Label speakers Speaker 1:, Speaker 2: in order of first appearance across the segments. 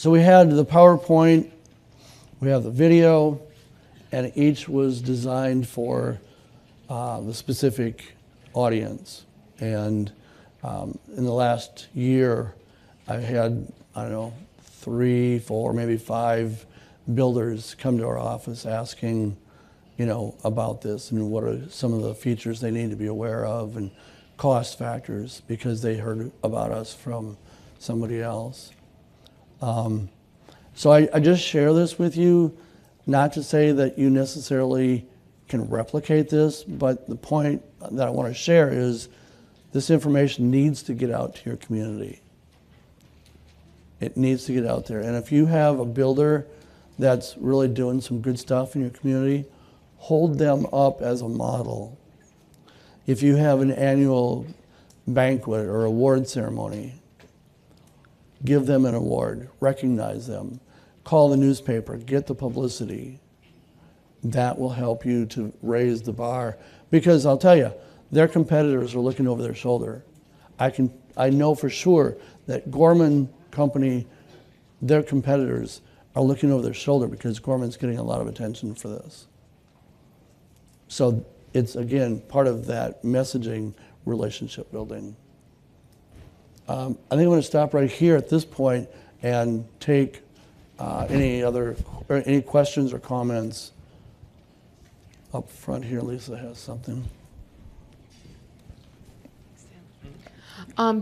Speaker 1: So we had the PowerPoint, we have the video, and each was designed for the specific audience. And in the last year, I had, I don't know, 3, 4, maybe 5 builders come to our office asking, about this and what are some of the features they need to be aware of and cost factors because they heard about us from somebody else. So I just share this with you, not to say that you necessarily can replicate this, but the point that I want to share is this information needs to get out to your community. It needs to get out there. And if you have a builder that's really doing some good stuff in your community, hold them up as a model. If you have an annual banquet or award ceremony, give them an award, recognize them, call the newspaper, get the publicity. That will help you to raise the bar. Because I'll tell you, their competitors are looking over their shoulder. I know for sure that Gorman Company, their competitors are looking over their shoulder because Gorman's getting a lot of attention for this. So it's, again, part of that messaging relationship building. I think I'm going to stop right here at this point and take any questions or comments. Up front here, Lisa has something.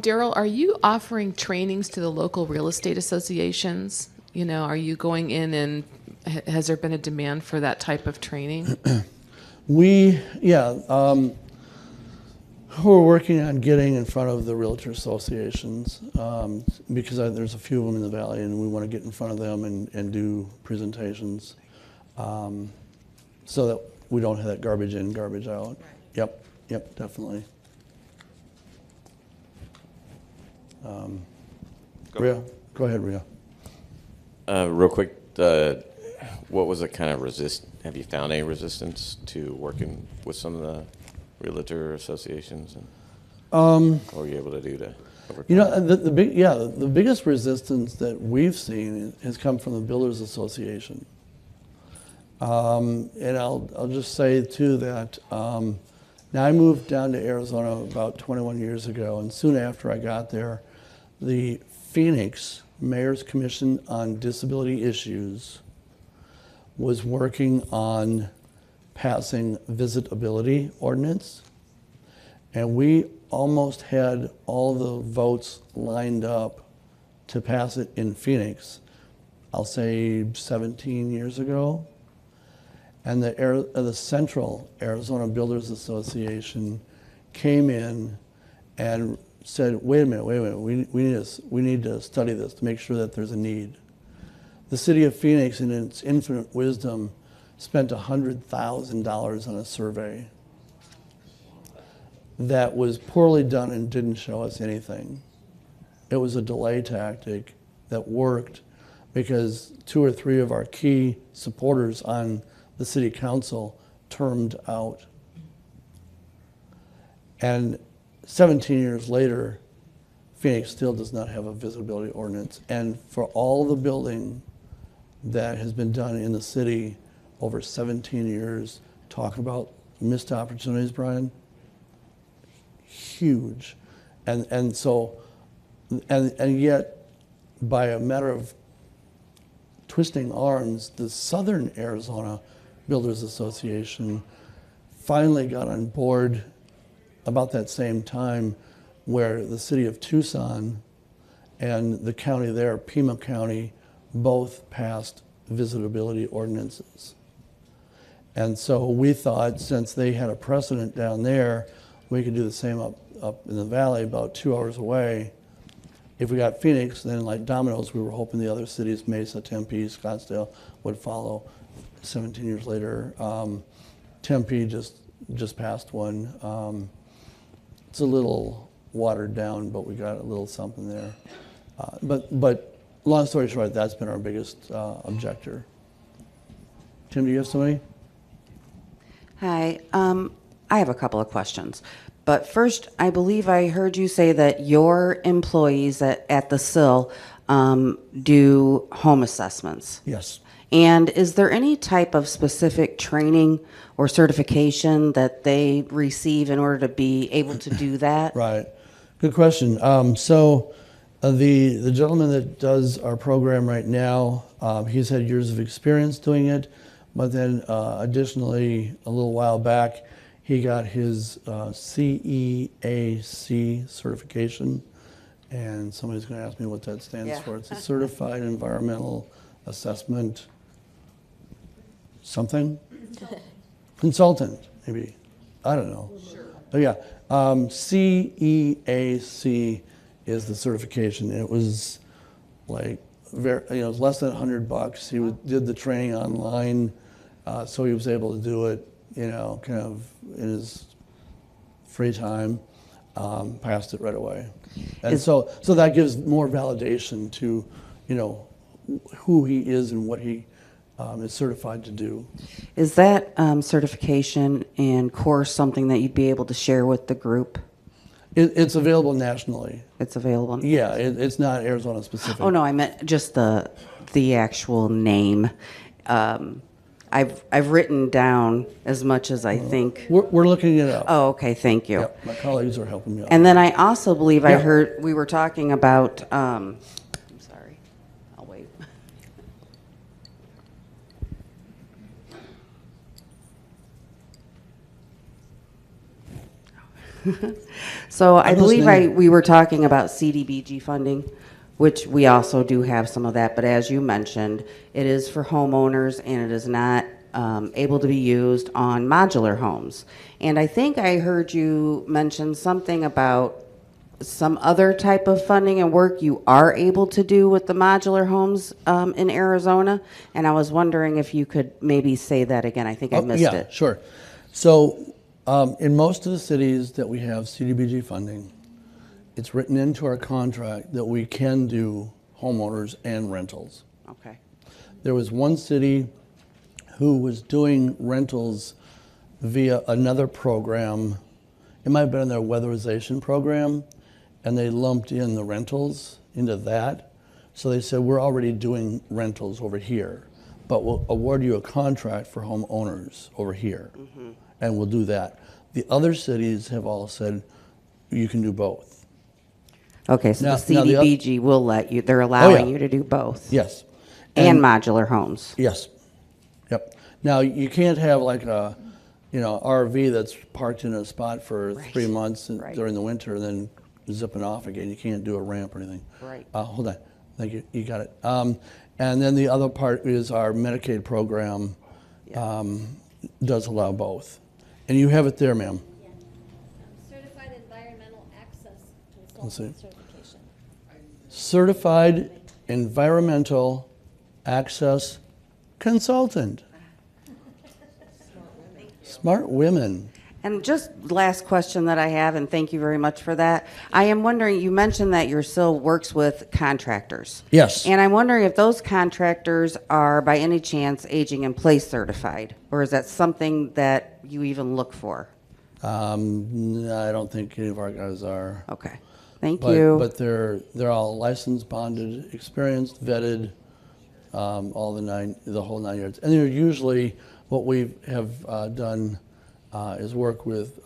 Speaker 2: Darrel, are you offering trainings to the local real estate associations? Are you going in and has there been a demand for that type of training?
Speaker 1: We're working on getting in front of the realtor associations because there's a few of them in the valley, and we want to get in front of them and do presentations so that we don't have that garbage in, garbage out. Right. Yep, definitely. Rhea, go ahead, Rhea.
Speaker 3: Real quick, what was the kind of have you found any resistance to working with some of the realtor associations? And what were you able to do to overcome?
Speaker 1: The biggest resistance that we've seen has come from the Builders Association. And I'll just say too that now I moved down to Arizona about 21 years ago, and soon after I got there, the Phoenix Mayor's Commission on Disability Issues was working on passing visitability ordinance, and we almost had all the votes lined up to pass it in Phoenix, I'll say 17 years ago. And the Central Arizona Builders Association came in and said, wait a minute, we need to study this to make sure that there's a need. The city of Phoenix, in its infinite wisdom, spent $100,000 on a survey that was poorly done and didn't show us anything. It was a delay tactic that worked because 2 or 3 of our key supporters on the city council termed out. And 17 years later, Phoenix still does not have a visibility ordinance. And for all the building that has been done in the city over 17 years, talk about missed opportunities, Brian, huge. And yet, by a matter of twisting arms, the Southern Arizona Builders Association finally got on board about that same time, where the city of Tucson and the county there, Pima County, both passed visitability ordinances. And so we thought, since they had a precedent down there, we could do the same up in the valley, about 2 hours away. If we got Phoenix, then like dominoes, we were hoping the other cities, Mesa, Tempe, Scottsdale, would follow. 17 years later, Tempe just passed one. It's a little watered down, but we got a little something there. But long story short, that's been our biggest objector. Tim, do you have somebody?
Speaker 4: Hi, I have a couple of questions. But first, I believe I heard you say that your employees at the SIL do home assessments.
Speaker 1: Yes.
Speaker 4: And is there any type of specific training or certification that they receive in order to be able to do that?
Speaker 1: Right. Good question. The gentleman that does our program right now, he's had years of experience doing it, but then additionally, a little while back, he got his CEAC certification, and somebody's going to ask me what that stands for. It's a Certified Environmental Assessment something? Consultant, maybe. I don't know. Sure. But yeah, CEAC is the certification. It was like it was less than $100. He did the training online, so he was able to do it, kind of in his free time. Passed it right away, and so that gives more validation to, who he is and what he is certified to do.
Speaker 4: Is that certification and course something that you'd be able to share with the group?
Speaker 1: It's available nationally.
Speaker 4: It's available?
Speaker 1: Yeah, it's not Arizona specific.
Speaker 4: Oh, no, I meant just the actual name. I've written down as much as I think.
Speaker 1: We're looking it up.
Speaker 4: Oh, okay, thank you.
Speaker 1: Yep, my colleagues are helping me out.
Speaker 4: And then I also believe I
Speaker 1: Yeah.
Speaker 4: heard we were talking about, I'm sorry, I'll wait. So I
Speaker 1: I'm
Speaker 4: believe
Speaker 1: listening.
Speaker 4: we were talking about CDBG funding, which we also do have some of that, but as you mentioned, it is for homeowners and it is not able to be used on modular homes. And I think I heard you mention something about some other type of funding and work you are able to do with the modular homes in Arizona, and I was wondering if you could maybe say that again. I think I missed
Speaker 1: yeah,
Speaker 4: it.
Speaker 1: sure. So in most of the cities that we have CDBG funding, it's written into our contract that we can do homeowners and rentals.
Speaker 4: Okay.
Speaker 1: There was one city who was doing rentals via another program. It might have been their weatherization program, and they lumped in the rentals into that. So they said, we're already doing rentals over here, but we'll award you a contract for homeowners over here, and we'll do that. The other cities have all said, you can do both.
Speaker 4: Okay, so
Speaker 1: Now-
Speaker 4: the
Speaker 1: now the oth-
Speaker 4: CDBG will let you, they're allowing
Speaker 1: yeah.
Speaker 4: you to do both.
Speaker 1: Yes.
Speaker 4: And modular homes.
Speaker 1: Yes. Yep. Now, you can't have like a, RV that's parked in a spot for
Speaker 4: Right.
Speaker 1: 3 months
Speaker 4: Right.
Speaker 1: during the winter and then zipping off again. You can't do a ramp or anything.
Speaker 4: Right.
Speaker 1: Hold on. Thank you. You got it. And then the other part is our Medicaid program does allow both. And you have it there, ma'am.
Speaker 5: Certified Environmental Access
Speaker 1: Let's see.
Speaker 5: Consultant certification.
Speaker 1: Certified Environmental Access Consultant. Smart women.
Speaker 4: And just last question that I have, and thank you very much for that. I am wondering, you mentioned that your SIL works with contractors.
Speaker 1: Yes.
Speaker 4: And I'm wondering if those contractors are by any chance aging in place certified, or is that something that you even look for?
Speaker 1: No, I don't think any of our guys are.
Speaker 4: Okay, thank
Speaker 1: But,
Speaker 4: you.
Speaker 1: but they're all licensed, bonded, experienced, vetted, all the whole 9 yards. And they're usually what we have done is work with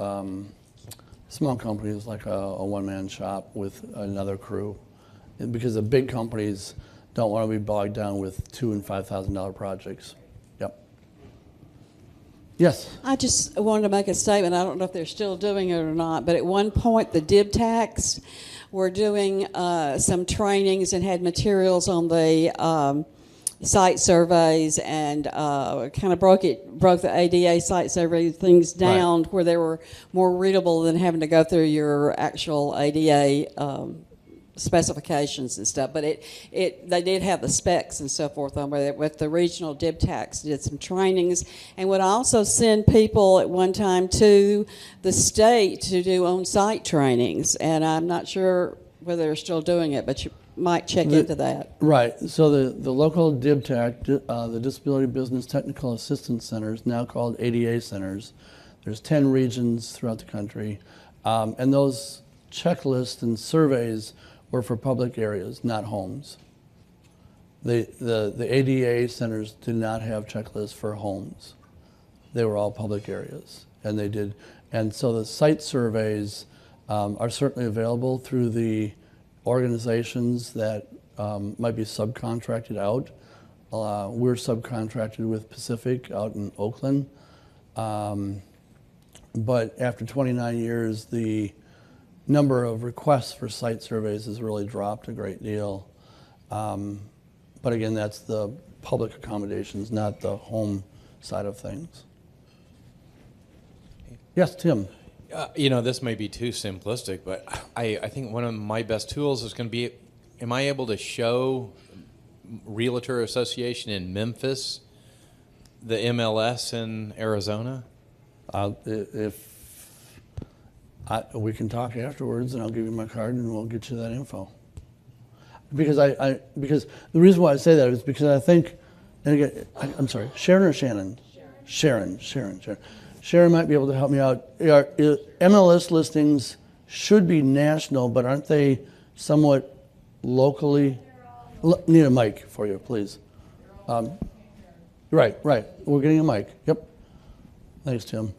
Speaker 1: small companies like a one-man shop with another crew, because the big companies don't want to be bogged down with $2,000 and $5,000 projects. Yep. Yes.
Speaker 6: I just wanted to make a statement. I don't know if they're still doing it or not, but at one point, the DIB tax were doing some trainings and had materials on the site surveys and kind of broke the ADA site survey things down where they were more readable than having to go through your actual ADA specifications and stuff. But they did have the specs and so forth on with the regional DIB tax. Did some trainings and would also send people at one time to the state to do on-site trainings. And I'm not sure whether they're still doing it, but you might check into that.
Speaker 1: Right. So the local DIBTAC, the Disability Business Technical Assistance Centers, now called ADA centers, there's 10 regions throughout the country, and those checklists and surveys were for public areas, not homes. The ADA centers did not have checklists for homes. They were all public areas, and they did. And so the site surveys are certainly available through the organizations that might be subcontracted out. We're subcontracted with Pacific out in Oakland. But after 29 years, the number of requests for site surveys has really dropped a great deal. But again, that's the public accommodations, not the home side of things. Yes, Tim.
Speaker 7: This may be too simplistic, but I think one of my best tools is going to be, am I able to show Realtor Association in Memphis the MLS in Arizona?
Speaker 1: We can talk afterwards, and I'll give you my card, and we'll get you that info. Because because the reason why I say that is because I think, and again, I'm sorry, Sharon or Shannon? Sharon. Sharon might be able to help me out. MLS listings should be national, but aren't they somewhat locally? Need a mic for you, please. Right. We're getting a mic. Yep. Thanks, Tim.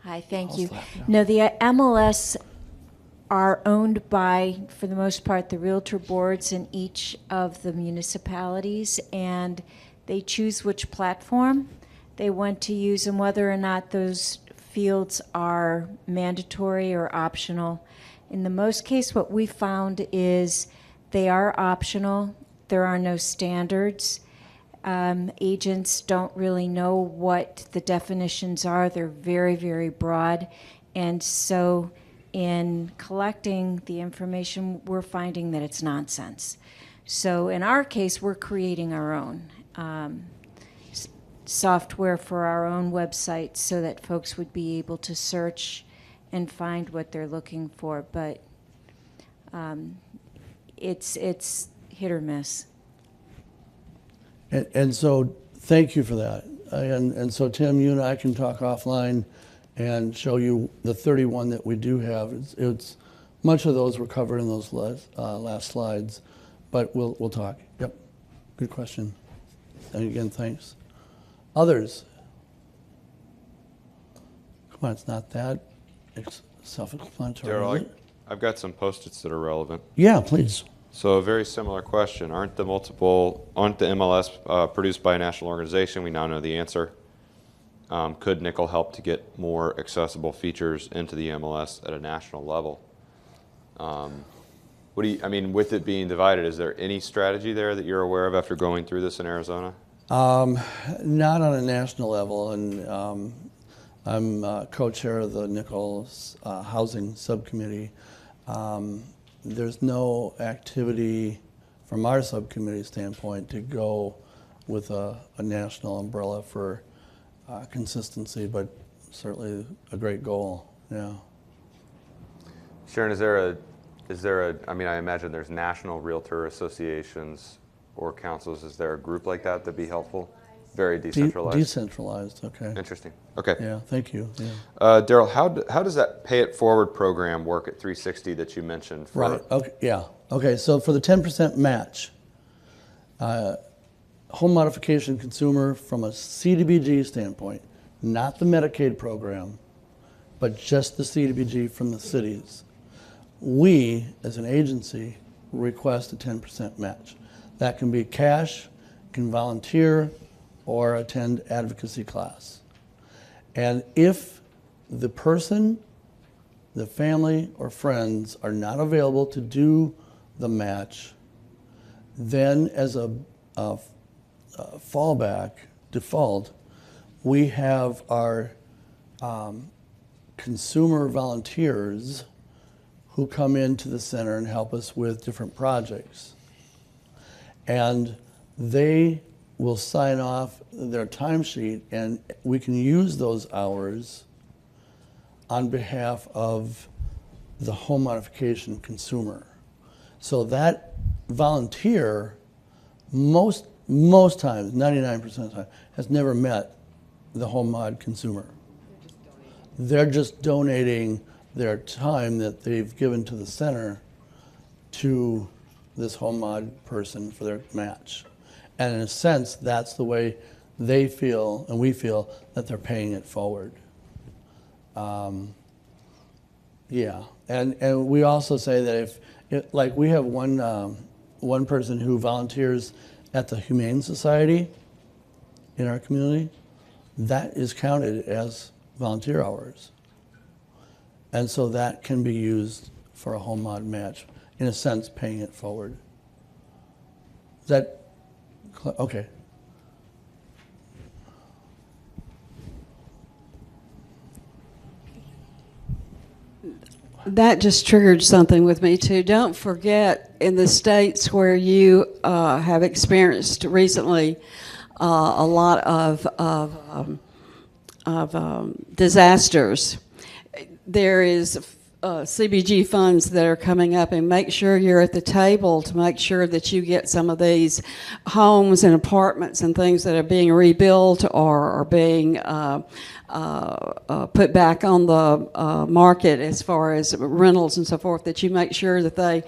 Speaker 8: Hi, thank you. No, the MLS are owned by, for the most part, the realtor boards in each of the municipalities, and they choose which platform they want to use and whether or not those fields are mandatory or optional. In the most case, what we found is they are optional. There are no standards. Agents don't really know what the definitions are. They're very, very broad. And so in collecting the information, we're finding that it's nonsense. So in our case, we're creating our own software for our own website so that folks would be able to search and find what they're looking for. But it's hit or miss.
Speaker 1: And so thank you for that. And so Tim, you and I can talk offline and show you the 31 that we do have. It's much of those were covered in those last slides, but we'll talk. Yep, good question. And again, thanks. Others? Come on, it's not that self-explanatory.
Speaker 9: Darrel, I've got some Post-its that are relevant.
Speaker 1: Yeah, please.
Speaker 9: So a very similar question. Aren't the MLS produced by a national organization? We now know the answer. Could Nickel help to get more accessible features into the MLS at a national level? With it being divided, is there any strategy there that you're aware of after going through this in Arizona?
Speaker 1: Not on a national level, and I'm co-chair of the Nickel's Housing Subcommittee. There's no activity from our subcommittee standpoint to go with a national umbrella for consistency, but certainly a great goal. Yeah.
Speaker 9: Sharon, I imagine there's national realtor associations or councils. Is there a group like that that'd be helpful? Very decentralized.
Speaker 1: Decentralized. Okay.
Speaker 9: Interesting. Okay.
Speaker 1: Yeah. Thank you. Yeah.
Speaker 9: Darrel, how does that Pay It Forward program work at 360 that you mentioned?
Speaker 1: Right. Okay. Yeah. Okay. So for the 10% match, home modification consumer from a CDBG standpoint, not the Medicaid program, but just the CDBG from the cities, we as an agency request a 10% match. That can be cash, can volunteer, or attend advocacy class. And if the person, the family, or friends are not available to do the match, then as a fallback default, we have our consumer volunteers who come into the center and help us with different projects. And they will sign off their timesheet, and we can use those hours on behalf of the home modification consumer. So that volunteer, most times, 99% of the time, has never met the home mod consumer. They're just donating their time that they've given to the center to this home mod person for their match. And in a sense, that's the way they feel, and we feel, that they're paying it forward. Yeah, and we also say that like we have one person who volunteers at the Humane Society in our community, that is counted as volunteer hours. And so that can be used for a home mod match, in a sense, paying it forward. Is that, okay.
Speaker 6: That just triggered something with me too. Don't forget, in the states where you have experienced recently a lot of disasters, there is CBG funds that are coming up, and make sure you're at the table to make sure that you get some of these homes and apartments and things that are being rebuilt or are being put back on the market as far as rentals and so forth, that you make sure that they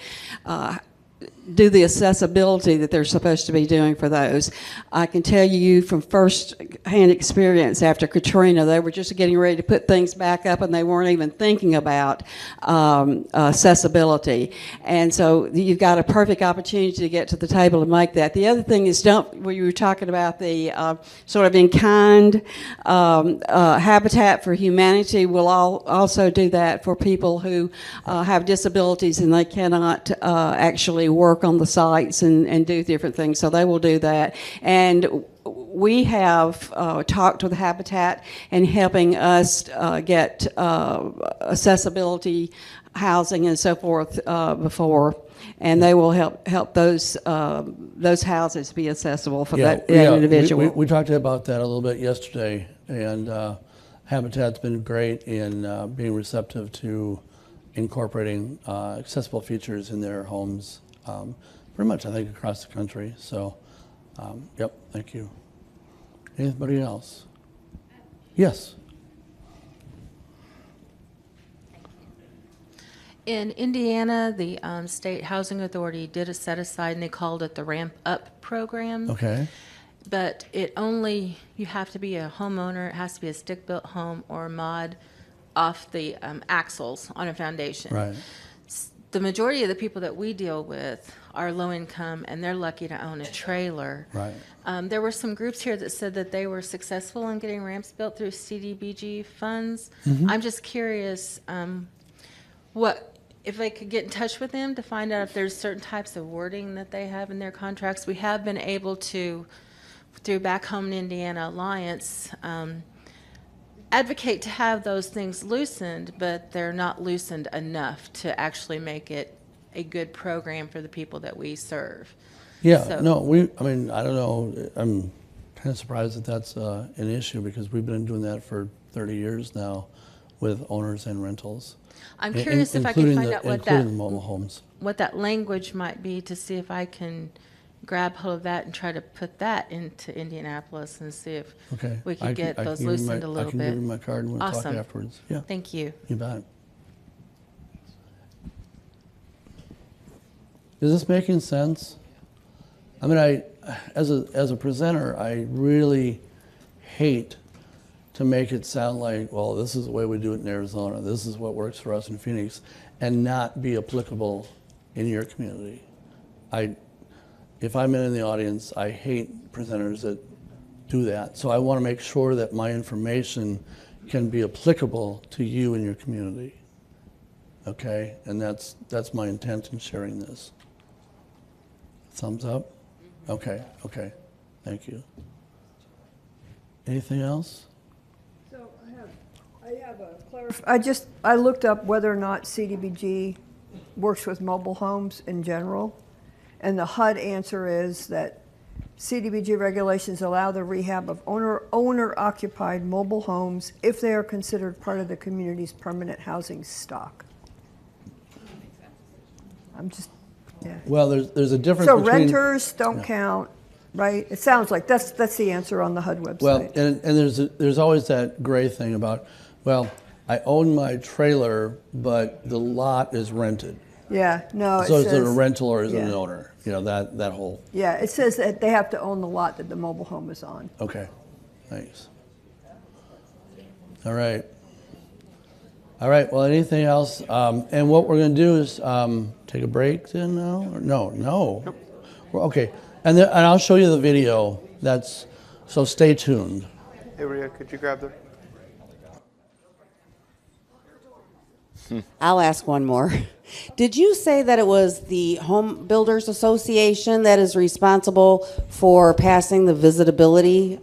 Speaker 6: do the accessibility that they're supposed to be doing for those. I can tell you from first-hand experience, after Katrina, they were just getting ready to put things back up, and they weren't even thinking about accessibility. And so you've got a perfect opportunity to get to the table to make that. The other thing is, where you were talking about the sort of in-kind Habitat for Humanity will also do that for people who have disabilities and they cannot actually work on the sites and do different things, so they will do that. And we have talked with Habitat and helping us get accessibility housing and so forth before, and they will help those houses be accessible for that individual.
Speaker 1: We talked about that a little bit yesterday, and Habitat's been great in being receptive to incorporating accessible features in their homes. Pretty much, I think, across the country. So, yep, thank you. Anybody else? Yes.
Speaker 10: In Indiana, the State Housing Authority did a set aside, and they called it the Ramp Up Program.
Speaker 1: Okay.
Speaker 10: But you have to be a homeowner. It has to be a stick-built home or mod off the axles on a foundation.
Speaker 1: Right.
Speaker 10: The majority of the people that we deal with are low income, and they're lucky to own a trailer.
Speaker 1: Right.
Speaker 10: There were some groups here that said that they were successful in getting ramps built through CDBG funds.
Speaker 1: Mm-hmm.
Speaker 10: I'm just curious, if they could get in touch with them to find out if there's certain types of wording that they have in their contracts. We have been able to, through Back Home in Indiana Alliance, advocate to have those things loosened, but they're not loosened enough to actually make it a good program for the people that we serve.
Speaker 1: Yeah,
Speaker 10: So-
Speaker 1: no, I don't know, I'm kind of surprised that that's an issue, because we've been doing that for 30 years now with owners and rentals.
Speaker 10: I'm curious if I can find out
Speaker 1: including the mobile homes.
Speaker 10: what that language might be, to see if I can grab hold of that and try to put that into Indianapolis and see if
Speaker 1: Okay.
Speaker 10: we could get those loosened a little
Speaker 1: I can
Speaker 10: bit.
Speaker 1: give you my card and we'll talk
Speaker 10: Awesome.
Speaker 1: afterwards. Yeah,
Speaker 10: Thank you.
Speaker 1: you bet. Is this making sense? I mean, as a presenter, I really hate to make it sound like, well, this is the way we do it in Arizona, this is what works for us in Phoenix, and not be applicable in your community. If I'm in the audience, I hate presenters that do that. So I want to make sure that my information can be applicable to you and your community. Okay? And that's my intent in sharing this. Thumbs up? Okay, okay. Thank you. Anything else?
Speaker 11: So I have a clarification. I looked up whether or not CDBG works with mobile homes in general, and the HUD answer is that CDBG regulations allow the rehab of owner-occupied mobile homes if they are considered part of the community's permanent housing stock. Yeah.
Speaker 1: Well, there's a difference
Speaker 11: So
Speaker 1: between...
Speaker 11: renters don't count, right? It sounds like that's the answer on the HUD website.
Speaker 1: Well, and there's always that gray thing about, well, I own my trailer, but the lot is rented.
Speaker 11: Yeah, no, it
Speaker 1: So is
Speaker 11: says.
Speaker 1: it a rental or is it an
Speaker 11: yeah.
Speaker 1: owner? You know, that whole,
Speaker 11: Yeah, it says that they have to own the lot that the mobile home is on.
Speaker 1: okay, thanks. All right. All right, well, anything else? And what we're going to do is take a break then now? Or no. Well, okay, and I'll show you the video. So stay tuned.
Speaker 9: Hey, Rhea, could you grab the?
Speaker 4: I'll ask one more. Did you say that it was the Home Builders Association that is responsible for passing the visitability?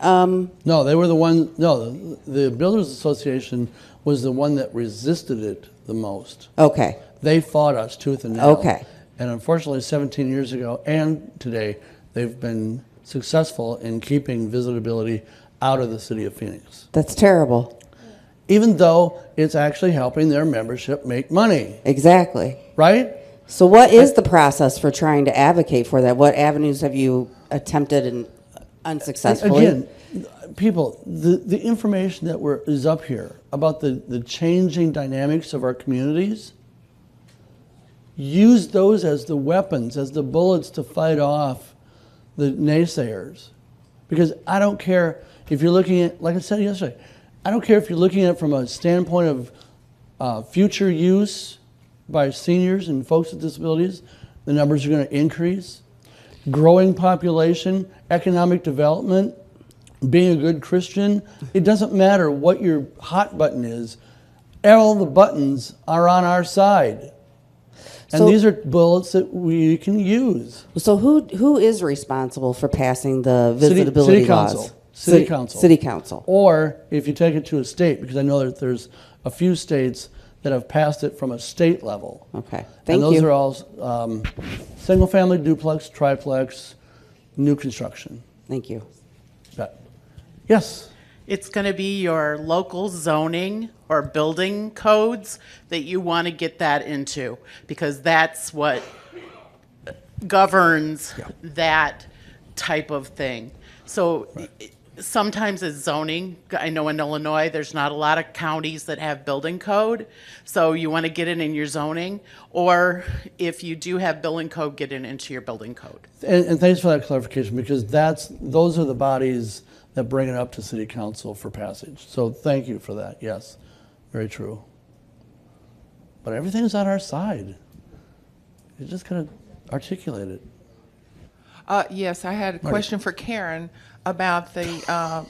Speaker 1: No, they were the one. No, the Builders Association was the one that resisted it the most.
Speaker 4: Okay.
Speaker 1: They fought us tooth and nail.
Speaker 4: Okay.
Speaker 1: And unfortunately, 17 years ago and today, they've been successful in keeping visitability out of the city of Phoenix.
Speaker 4: That's terrible.
Speaker 1: Even though it's actually helping their membership make money,
Speaker 4: Exactly.
Speaker 1: right?
Speaker 4: So what is the process for trying to advocate for that? What avenues have you attempted and unsuccessfully?
Speaker 1: Again, people, the information that is up here about the changing dynamics of our communities, use those as the weapons, as the bullets to fight off the naysayers. Because I don't care if you're looking at, like I said yesterday, I don't care if you're looking at it from a standpoint of future use by seniors and folks with disabilities, the numbers are going to increase. Growing population, economic development, being a good Christian, it doesn't matter what your hot button is. All the buttons are on our side. And
Speaker 4: So-
Speaker 1: these are bullets that we can use.
Speaker 4: So who is responsible for passing the visitability
Speaker 1: City
Speaker 4: laws?
Speaker 1: Council. City Council.
Speaker 4: City Council.
Speaker 1: Or if you take it to a state, because I know that there's a few states that have passed it from a state level.
Speaker 4: Okay. Thank
Speaker 1: And those
Speaker 4: you.
Speaker 1: are all single-family, duplex, triplex, new construction.
Speaker 4: Thank you.
Speaker 1: Bet. Yes.
Speaker 12: It's going to be your local zoning or building codes that you want to get that into, because that's what governs that type of thing. So sometimes it's zoning. I know in Illinois, there's not a lot of counties that have building code. So you want to get it in your zoning, or if you do have building code, get it into your building code.
Speaker 1: And thanks for that clarification, because those are the bodies that bring it up to City Council for passage. So thank you for that. Yes, very true. But everything's on our side. You just gotta articulate it.
Speaker 13: Yes, I had a question for Karen about the
Speaker 14: Yes.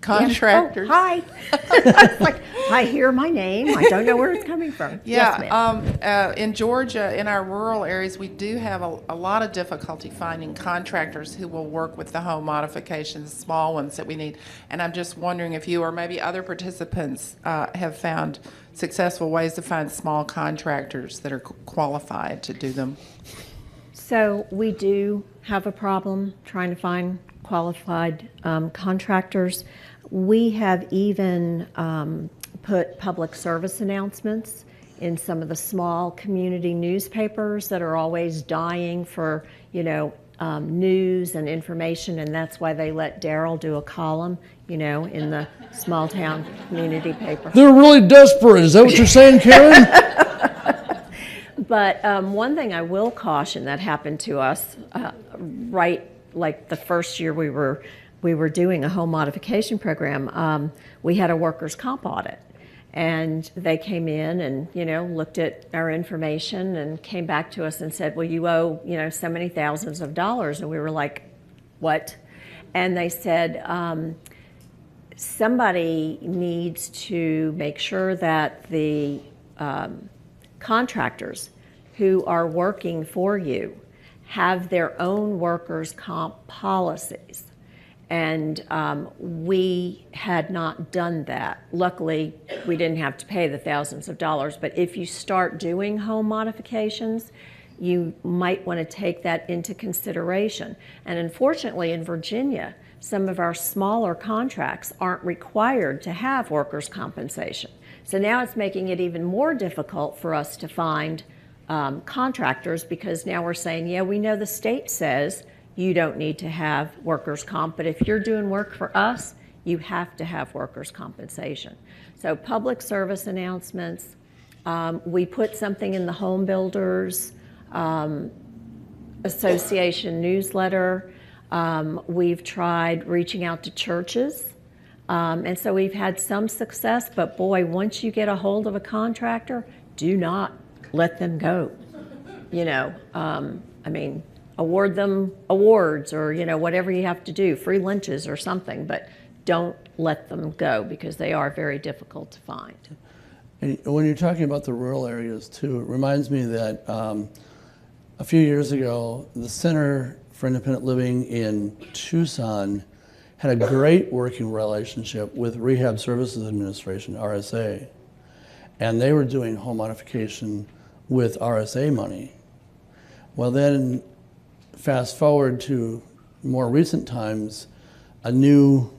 Speaker 13: contractors.
Speaker 14: Oh, hi. It's like, I hear my name. I don't know where it's coming from. Yes, ma'am.
Speaker 13: Yeah, in Georgia, in our rural areas, we do have a lot of difficulty finding contractors who will work with the home modifications, small ones that we need. And I'm just wondering if you or maybe other participants have found successful ways to find small contractors that are qualified to do them.
Speaker 14: So we do have a problem trying to find qualified contractors. We have even put public service announcements in some of the small community newspapers that are always dying for, news and information, and that's why they let Darrel do a column, in the small town community paper.
Speaker 1: They're really desperate. Is that what you're saying, Karen?
Speaker 14: But one thing I will caution that happened to us right like the first year we were doing a home modification program, we had a workers' comp audit. And they came in and, looked at our information and came back to us and said, well, you owe, so many thousands of dollars. And we were like, what? And they said, somebody needs to make sure that the contractors who are working for you have their own workers' comp policies. And we had not done that. Luckily, we didn't have to pay the thousands of dollars. But if you start doing home modifications, you might want to take that into consideration. And unfortunately, in Virginia, some of our smaller contracts aren't required to have workers' compensation. So now it's making it even more difficult for us to find contractors, because now we're saying, yeah, we know the state says you don't need to have workers' comp, but if you're doing work for us, you have to have workers' compensation. So public service announcements, We put something in the Home Builders Association newsletter. We've tried reaching out to churches. And so we've had some success, but boy, once you get a hold of a contractor, do not let them go. You know, I mean, award them awards or, you know, whatever you have to do, free lunches or something, but don't let them go because they are very difficult to find.
Speaker 1: And when you're talking about the rural areas too, it reminds me that a few years ago, the Center for Independent Living in Tucson had a great working relationship with Rehab Services Administration, RSA. And they were doing home modification with RSA money. Well then, fast forward to more recent times, a new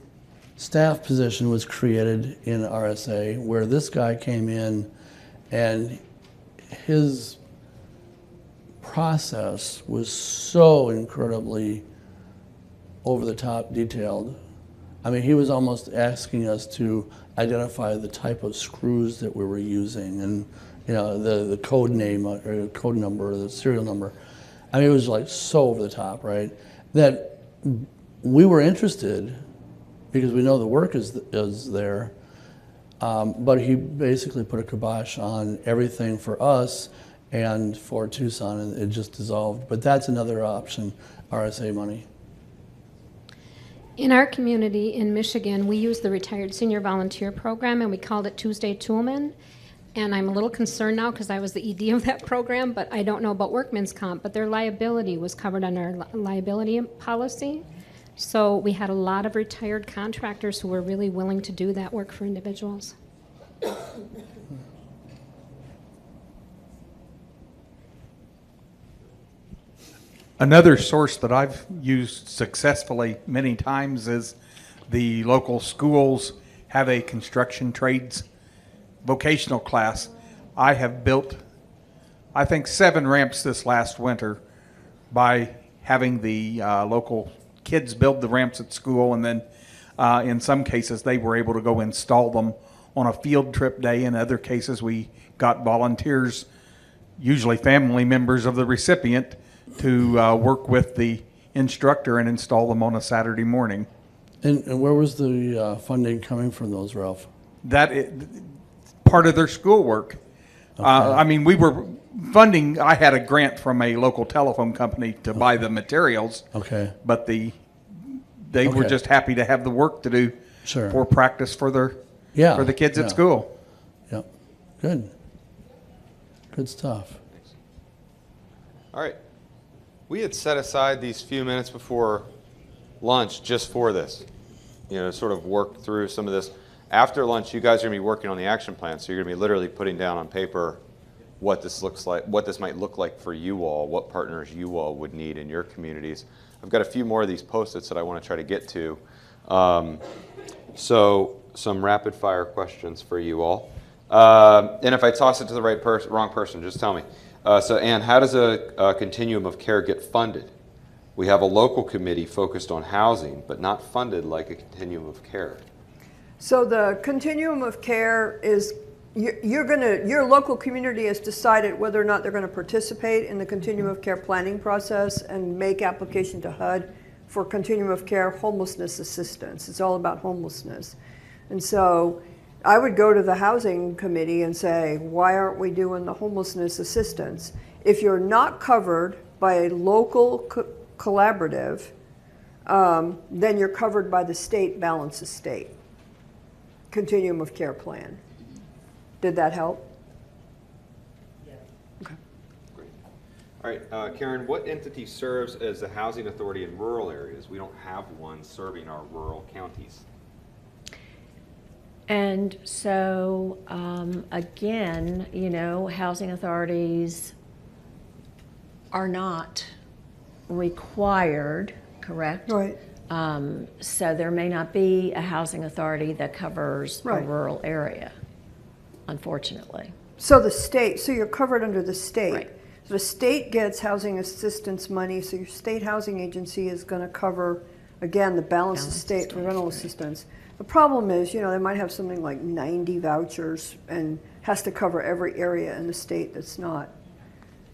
Speaker 1: staff position was created in RSA where this guy came in and his process was so incredibly over the top detailed. I mean, he was almost asking us to identify the type of screws that we were using and, you know, the code name or code number, or the serial number. I mean, it was like so over the top, right? That we were interested because we know the work is there, but he basically put a kibosh on everything for us and for Tucson, and it just dissolved. But that's another option, RSA money.
Speaker 15: In our community in Michigan, we use the Retired Senior Volunteer Program, and we called it Tuesday Toolman. And I'm a little concerned now because I was the ED of that program, but I don't know about workman's comp, but their liability was covered under our liability policy. So we had a lot of retired contractors who were really willing to do that work for individuals.
Speaker 16: Another source that I've used successfully many times is the local schools have a construction trades vocational class. I have built, I think, 7 ramps this last winter by having the local kids build the ramps at school, and then in some cases they were able to go install them on a field trip day. In other cases we got volunteers, usually family members of the recipient, to work with the instructor and install them on a Saturday morning.
Speaker 1: And where was the funding coming from those, Ralph?
Speaker 16: That is part of their schoolwork.
Speaker 1: Okay.
Speaker 16: I mean, we were funding, I had a grant from a local telephone company to buy the materials.
Speaker 1: Okay.
Speaker 16: But they were just happy to have the work to do for practice for their for the kids at school.
Speaker 1: Yep. Good. Good stuff.
Speaker 9: All right. We had set aside these few minutes before lunch just for this, you know, to sort of work through some of this. After lunch, you guys are going to be working on the action plan, so you're going to be literally putting down on paper what this looks like, what this might look like for you all, what partners you all would need in your communities. I've got a few more of these Post-its that I want to try to get to. So some rapid fire questions for you all. And if I toss it to the wrong person, just tell me. So Ann, how does a continuum of care get funded? We have a local committee focused on housing, but not funded like a continuum of care.
Speaker 11: So the continuum of care is, your local community has decided whether or not they're going to participate in the continuum of care planning process and make application to HUD for continuum of care homelessness assistance. It's all about homelessness. And so I would go to the housing committee and say, why aren't we doing the homelessness assistance? If you're not covered by a local collaborative, then you're covered by the state balance of state continuum of care plan. Did that help?
Speaker 9: Yeah. Okay. Great. All right, Karen, what entity serves as the housing authority in rural areas? We don't have one serving our rural counties.
Speaker 14: And so, again, you know, housing authorities are not required, correct?
Speaker 11: Right.
Speaker 14: So there may not be a housing authority that covers a rural area, unfortunately.
Speaker 11: So the state, so you're covered under the state.
Speaker 14: Right.
Speaker 11: So the state gets housing assistance money, so your state housing agency is going to cover, again, the balance of state for rental assistance. The problem is, you know, they might have something like 90 vouchers, and has to cover every area in the state that's not.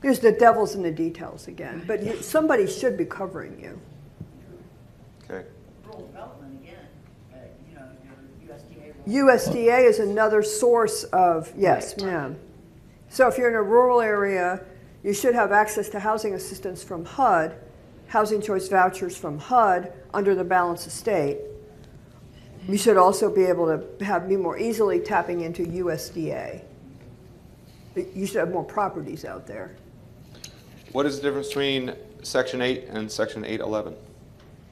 Speaker 11: Because the devil's in the details again, but somebody should be covering you.
Speaker 9: Okay.
Speaker 17: Rural development again, your
Speaker 11: USDA is another source of, yes, ma'am. So if you're in a rural area, you should have access to housing assistance from HUD, housing choice vouchers from HUD under the balance of state. You should also be able to be more easily tapping into USDA. You should have more properties out there.
Speaker 9: What is the difference between Section 8 and Section 811?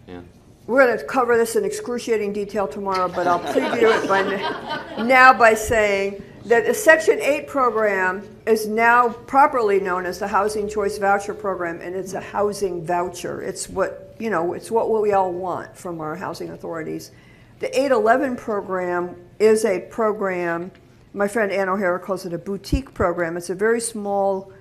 Speaker 9: Ann?
Speaker 11: We're going to cover this in excruciating detail tomorrow, but I'll preview it now by saying that the Section 8 program is now properly known as the Housing Choice Voucher Program, and it's a housing voucher. It's what, it's what we all want from our housing authorities. The 811 program is a program, my friend Ann O'Hara calls it a boutique program. It's a very small,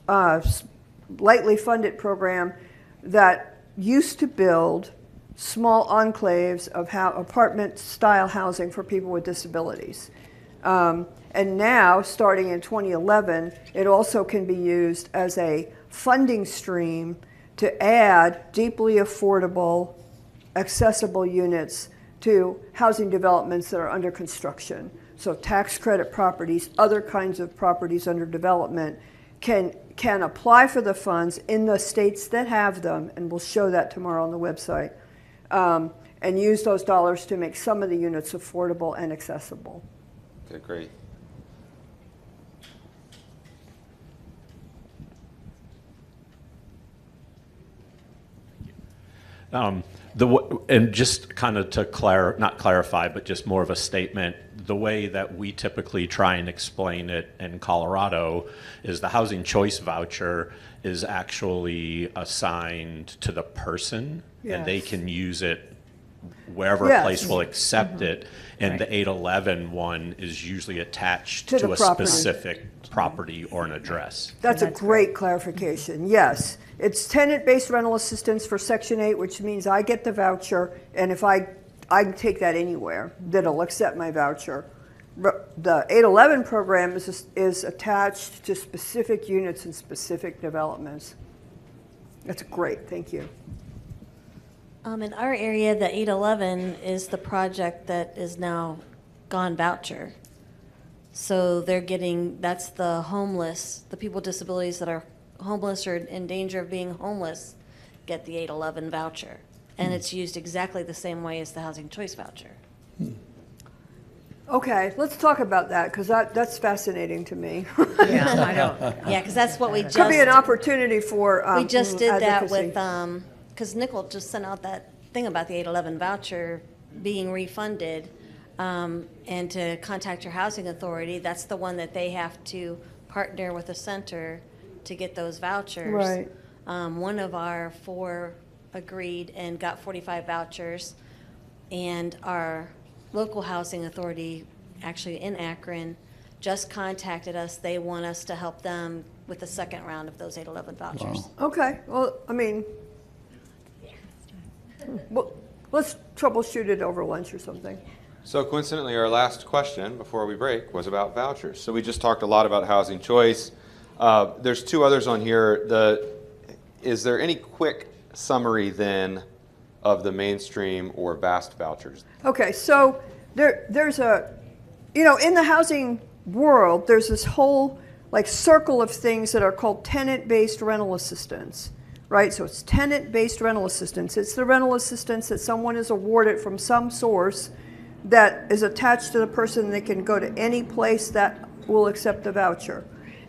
Speaker 11: lightly funded program that used to build small enclaves of apartment-style housing for people with disabilities. And now, starting in 2011, it also can be used as a funding stream to add deeply affordable, accessible units to housing developments that are under construction. So tax credit properties, other kinds of properties under development can apply for the funds in the states that have them, and we'll show that tomorrow on the website, and use those dollars to make some of the units affordable and accessible.
Speaker 9: Okay, great.
Speaker 18: And just kind of to not clarify, but just more of a statement, the way that we typically try and explain it in Colorado is the housing choice voucher is actually assigned to the person, and they can use it wherever place will accept it. And the 811 one is usually attached to a specific property or an address.
Speaker 11: That's a great clarification, yes. It's tenant-based rental assistance for Section 8, which means I get the voucher, and if I can take that anywhere, that'll accept my voucher. The 811 program is attached to specific units and specific developments. That's great, thank you.
Speaker 19: In our area, the 811 is the project that is now gone voucher. So they're getting, that's the homeless, the people with disabilities that are homeless or in danger of being homeless get the 811 voucher. And it's used exactly the same way as the housing choice voucher.
Speaker 11: Okay, let's talk about that, because that's fascinating to me.
Speaker 19: Yeah, I don't. Yeah, because that's what we just.
Speaker 11: Could be an opportunity for
Speaker 19: we just did
Speaker 11: advocacy.
Speaker 19: that with, because Nickel just sent out that thing about the 811 voucher being refunded, and to contact your housing authority. That's the one that they have to partner with a center to get those vouchers.
Speaker 11: Right.
Speaker 19: One of our 4 agreed and got 45 vouchers, and our local housing authority, actually in Akron, just contacted us. They want us to help them with the second round of those 811 vouchers.
Speaker 11: Wow. Okay, well, I mean, well, let's troubleshoot it over lunch or something.
Speaker 9: So coincidentally, our last question before we break was about vouchers. So we just talked a lot about housing choice. There's 2 others on here. Is there any quick summary then of the mainstream or VAST vouchers?
Speaker 11: Okay, so there's a, in the housing world, there's this whole circle of things that are called tenant-based rental assistance, right? So it's tenant-based rental assistance. It's the rental assistance that someone is awarded from some source that is attached to the person. They can go to any place that will accept the voucher.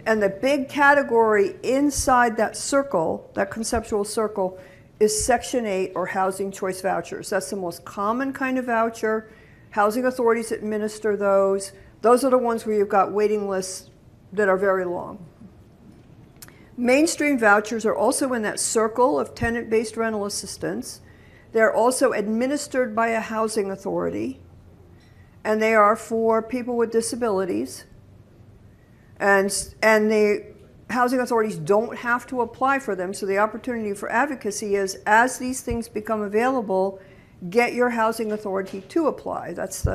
Speaker 11: And the big category inside that circle, that conceptual circle, is Section 8 or housing choice vouchers. That's the most common kind of voucher. Housing authorities administer those. Those are the ones where you've got waiting lists that are very long. Mainstream vouchers are also in that circle of tenant-based rental assistance. They're also administered by a housing authority, and they are for people with disabilities. And the housing authorities don't have to apply for them, so the opportunity for advocacy is, as these things become available, get your housing authority to apply. That's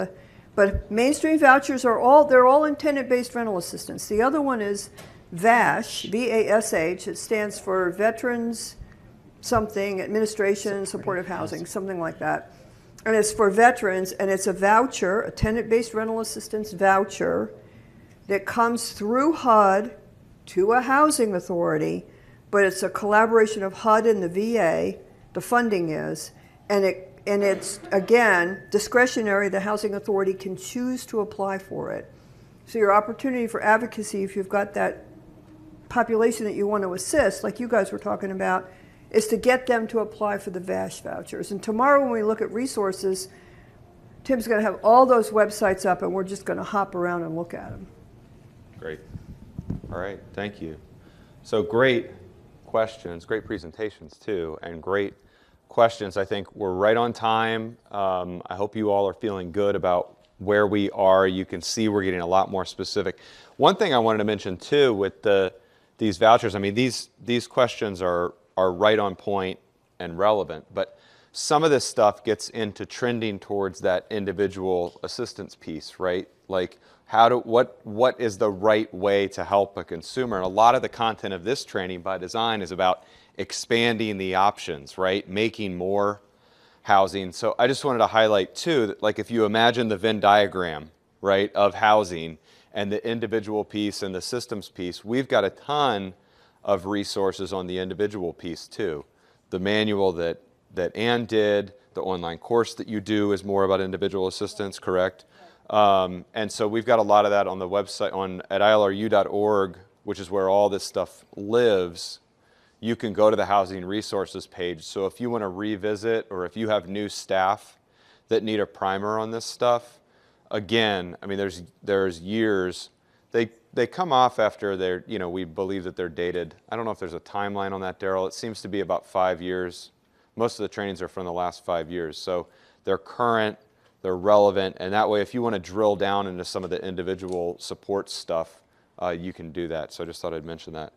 Speaker 11: But mainstream vouchers they're all intended-based rental assistance. The other one is VASH, V-A-S-H. It stands for Veterans something, Administration, Supportive Housing, something like that. And it's for veterans, and it's a voucher, a tenant-based rental assistance voucher that comes through HUD to a housing authority, but it's a collaboration of HUD and the VA, the funding is, and it's, again, discretionary. The housing authority can choose to apply for it. So your opportunity for advocacy, if you've got that population that you want to assist, like you guys were talking about, is to get them to apply for the VASH vouchers. And tomorrow when we look at resources, Tim's going to have all those websites up, and we're just going to hop around and look at them.
Speaker 9: Great. All right, thank you. So great questions, great presentations too, and great questions. I think we're right on time. I hope you all are feeling good about where we are. You can see we're getting a lot more specific. One thing I wanted to mention too with these vouchers, I mean, these questions are right on point and relevant, but some of this stuff gets into trending towards that individual assistance piece, right? Like what is the right way to help a consumer? And a lot of the content of this training by design is about expanding the options, right? Making more housing. So I just wanted to highlight too, that like if you imagine the Venn diagram, right, of housing and the individual piece and the systems piece, we've got a ton of resources on the individual piece too. The manual that Ann did, the online course that you do is more about individual assistance, correct? And so we've got a lot of that on the website at ilru.org, which is where all this stuff lives. You can go to the housing resources page. So if you want to revisit, or if you have new staff that need a primer on this stuff, again, I mean, there's years. They come off after they're, we believe that they're dated. I don't know if there's a timeline on that, Darrell. It seems to be about 5 years. Most of the trainings are from the last 5 years. So they're current, they're relevant, and that way if you want to drill down into some of the individual support stuff, you can do that. So I just thought I'd mention that.